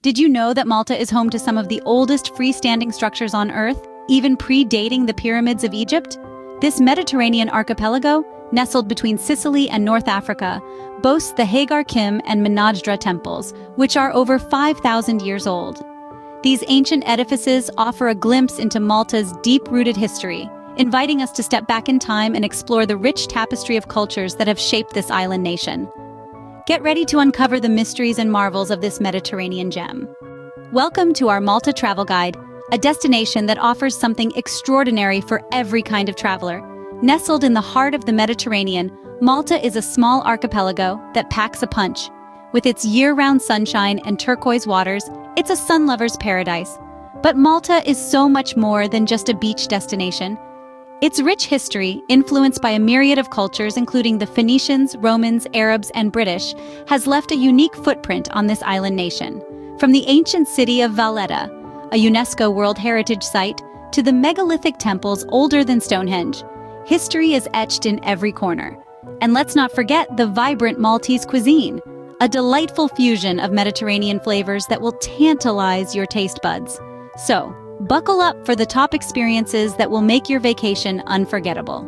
Did you know that Malta is home to some of the oldest freestanding structures on Earth, even predating the pyramids of Egypt? This Mediterranean archipelago, nestled between Sicily and North Africa, boasts the Ħaġar Qim and Mnajdra temples, which are over 5,000 years old. These ancient edifices offer a glimpse into Malta's deep-rooted history, inviting us to step back in time and explore the rich tapestry of cultures that have shaped this island nation. Get ready to uncover the mysteries and marvels of this Mediterranean gem. Welcome to our Malta Travel Guide, a destination that offers something extraordinary for every kind of traveler. Nestled in the heart of the Mediterranean, Malta is a small archipelago that packs a punch. With its year-round sunshine and turquoise waters, it's a sun lover's paradise. But Malta is so much more than just a beach destination. Its rich history, influenced by a myriad of cultures including the Phoenicians, Romans, Arabs, and British, has left a unique footprint on this island nation. From the ancient city of Valletta, a UNESCO World Heritage Site, to the megalithic temples older than Stonehenge, history is etched in every corner. And let's not forget the vibrant Maltese cuisine, a delightful fusion of Mediterranean flavors that will tantalize your taste buds. So, buckle up for the top experiences that will make your vacation unforgettable.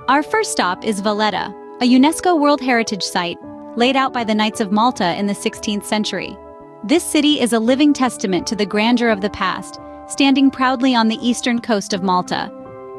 Our first stop is Valetta, a UNESCO World Heritage Site laid out by the Knights of Malta in the 16th century. This city is a living testament to the grandeur of the past, standing proudly on the eastern coast of Malta.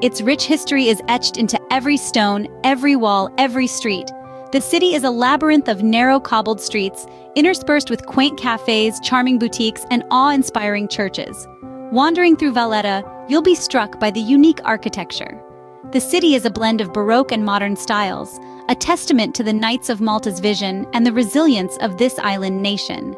Its rich history is etched into every stone, every wall, every street. The city is a labyrinth of narrow cobbled streets, interspersed with quaint cafes, charming boutiques, and awe-inspiring churches. Wandering through Valetta, you'll be struck by the unique architecture. The city is a blend of Baroque and modern styles, a testament to the Knights of Malta's vision and the resilience of this island nation.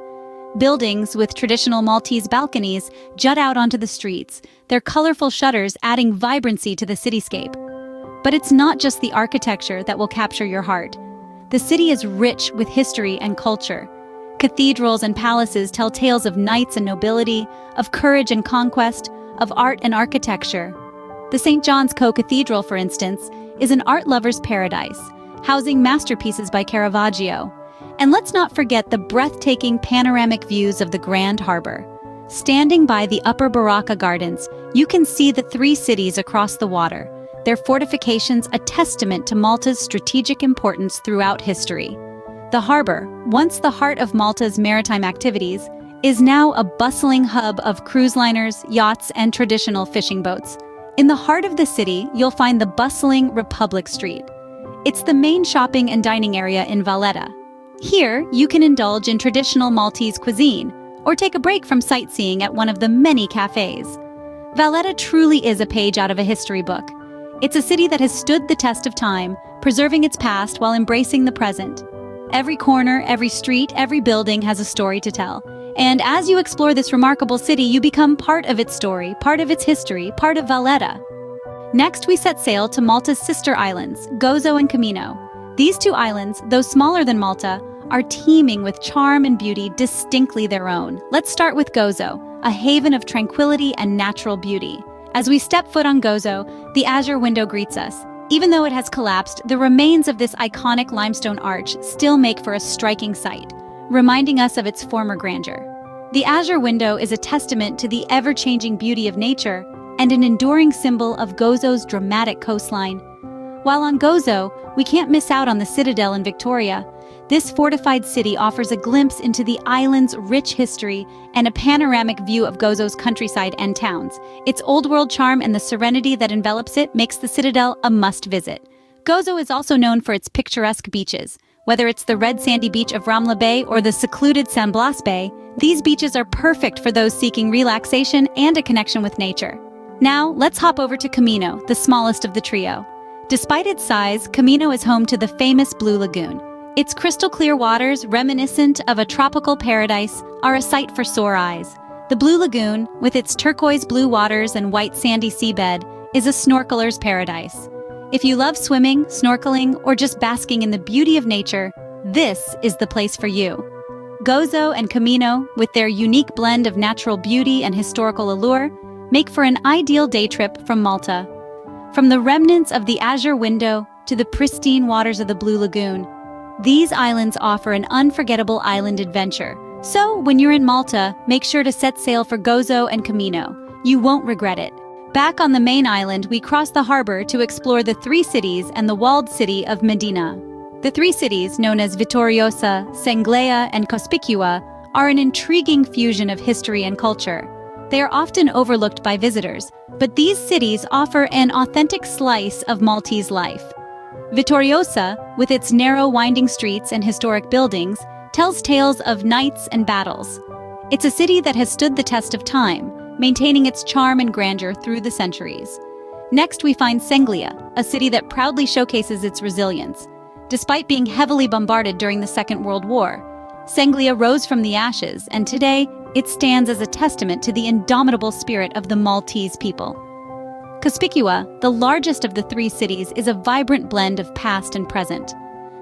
Buildings with traditional Maltese balconies jut out onto the streets, their colorful shutters adding vibrancy to the cityscape. But it's not just the architecture that will capture your heart. The city is rich with history and culture. Cathedrals and palaces tell tales of knights and nobility, of courage and conquest, of art and architecture. The St. John's Co-Cathedral, for instance, is an art lover's paradise, housing masterpieces by Caravaggio. And let's not forget the breathtaking panoramic views of the Grand Harbour. Standing by the Upper Baroque gardens, you can see the three cities across the water, their fortifications a testament to Malta's strategic importance throughout history. The harbour, once the heart of Malta's maritime activities, is now a bustling hub of cruise liners, yachts, and traditional fishing boats. In the heart of the city, you'll find the bustling Republic Street. It's the main shopping and dining area in Valetta. Here, you can indulge in traditional Maltese cuisine, or take a break from sightseeing at one of the many cafes. Valletta truly is a page out of a history book. It's a city that has stood the test of time, preserving its past while embracing the present. Every corner, every street, every building has a story to tell. And as you explore this remarkable city, you become part of its story, part of its history, part of Valletta. Next, we set sail to Malta's sister islands, Gozo and Comino. These two islands, though smaller than Malta, are teeming with charm and beauty distinctly their own. Let's start with Gozo, a haven of tranquility and natural beauty. As we step foot on Gozo, the azure window greets us. Even though it has collapsed, the remains of this iconic limestone arch still make for a striking sight, reminding us of its former grandeur. The azure window is a testament to the ever-changing beauty of nature and an enduring symbol of Gozo's dramatic coastline. While on Gozo, we can't miss out on the citadel in Victoria. This fortified city offers a glimpse into the island's rich history and a panoramic view of Gozo's countryside and towns. Its old-world charm and the serenity that envelops it makes the citadel a must-visit. Gozo is also known for its picturesque beaches. Whether it's the red sandy beach of Ramla Bay or the secluded San Blas Bay, these beaches are perfect for those seeking relaxation and a connection with nature. Now, let's hop over to Comino, the smallest of the trio. Despite its size, Comino is home to the famous Blue Lagoon. Its crystal-clear waters, reminiscent of a tropical paradise, are a sight for sore eyes. The Blue Lagoon, with its turquoise blue waters and white sandy seabed, is a snorkeler's paradise. If you love swimming, snorkeling, or just basking in the beauty of nature, this is the place for you. Gozo and Comino, with their unique blend of natural beauty and historical allure, make for an ideal day trip from Malta. From the remnants of the azure window to the pristine waters of the Blue Lagoon, these islands offer an unforgettable island adventure, So, when you're in Malta, make sure to set sail for Gozo and Comino. You won't regret it. Back on the main island, we cross the harbor to explore the three cities and the walled city of Medina. The three cities, known as Vittoriosa, Senglea, and Cospicua, are an intriguing fusion of history and culture. They are often overlooked by visitors, but these cities offer an authentic slice of Maltese life. Vittoriosa, with its narrow winding streets and historic buildings, tells tales of knights and battles. It's a city that has stood the test of time, maintaining its charm and grandeur through the centuries. Next, we find Senglea, a city that proudly showcases its resilience. Despite being heavily bombarded during the Second World War, Senglea rose from the ashes, and today, it stands as a testament to the indomitable spirit of the Maltese people. Cospicua, the largest of the three cities, is a vibrant blend of past and present.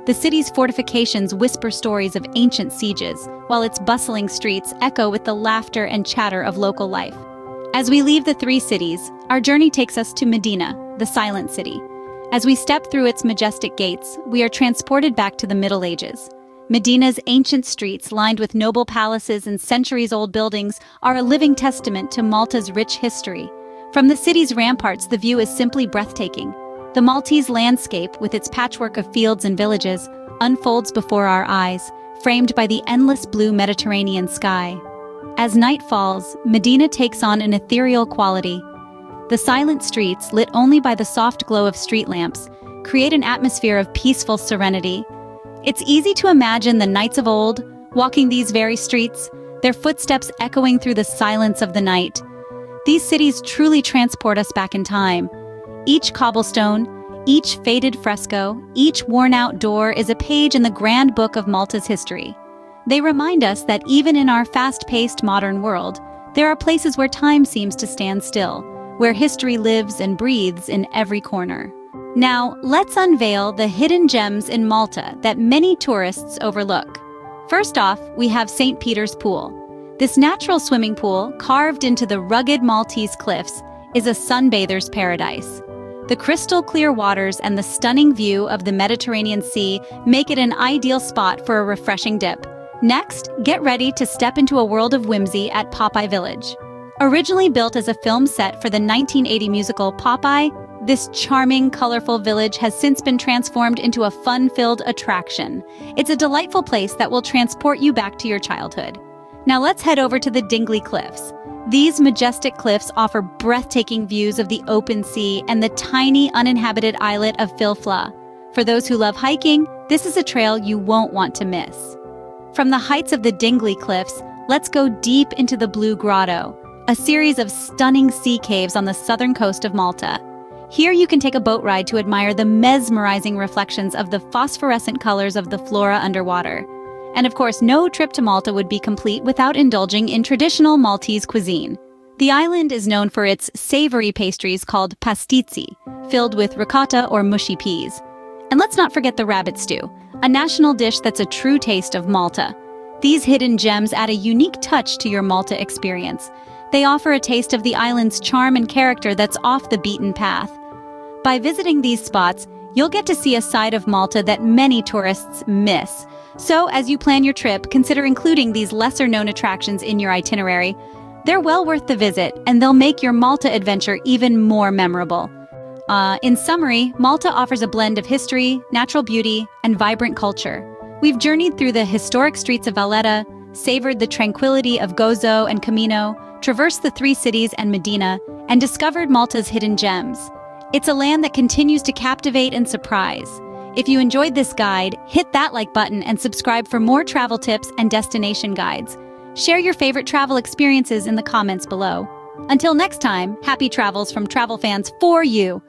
The city's fortifications whisper stories of ancient sieges, while its bustling streets echo with the laughter and chatter of local life. As we leave the three cities, our journey takes us to Medina, the silent city. As we step through its majestic gates, we are transported back to the Middle Ages. Medina's ancient streets, lined with noble palaces and centuries-old buildings, are a living testament to Malta's rich history. From the city's ramparts, the view is simply breathtaking. The Maltese landscape, with its patchwork of fields and villages, unfolds before our eyes, framed by the endless blue Mediterranean sky. As night falls, Medina takes on an ethereal quality. The silent streets, lit only by the soft glow of street lamps, create an atmosphere of peaceful serenity. It's easy to imagine the knights of old, walking these very streets, their footsteps echoing through the silence of the night. These cities truly transport us back in time. Each cobblestone, each faded fresco, each worn-out door is a page in the grand book of Malta's history. They remind us that even in our fast-paced modern world, there are places where time seems to stand still, where history lives and breathes in every corner. Now, let's unveil the hidden gems in Malta that many tourists overlook. First off, we have St. Peter's Pool. This natural swimming pool, carved into the rugged Maltese cliffs, is a sunbather's paradise. The crystal-clear waters and the stunning view of the Mediterranean Sea make it an ideal spot for a refreshing dip. Next, get ready to step into a world of whimsy at Popeye Village. Originally built as a film set for the 1980 musical Popeye, this charming, colorful village has since been transformed into a fun-filled attraction. It's a delightful place that will transport you back to your childhood. Now let's head over to the Dingley Cliffs. These majestic cliffs offer breathtaking views of the open sea and the tiny, uninhabited islet of Filfla. For those who love hiking, this is a trail you won't want to miss. From the heights of the Dingley Cliffs, let's go deep into the Blue Grotto, a series of stunning sea caves on the southern coast of Malta. Here you can take a boat ride to admire the mesmerizing reflections of the phosphorescent colors of the flora underwater. And of course, no trip to Malta would be complete without indulging in traditional Maltese cuisine. The island is known for its savory pastries called pastizi, filled with ricotta or mushy peas. And let's not forget the rabbit stew, a national dish that's a true taste of Malta. These hidden gems add a unique touch to your Malta experience. They offer a taste of the island's charm and character that's off the beaten path. By visiting these spots, you'll get to see a side of Malta that many tourists miss. So, as you plan your trip, consider including these lesser-known attractions in your itinerary. They're well worth the visit, and they'll make your Malta adventure even more memorable. In summary, Malta offers a blend of history, natural beauty, and vibrant culture. We've journeyed through the historic streets of Valletta, savored the tranquility of Gozo and Comino, traversed the three cities and Medina, and discovered Malta's hidden gems. It's a land that continues to captivate and surprise. If you enjoyed this guide, hit that like button and subscribe for more travel tips and destination guides. Share your favorite travel experiences in the comments below. Until next time, happy travels from travel fans for you!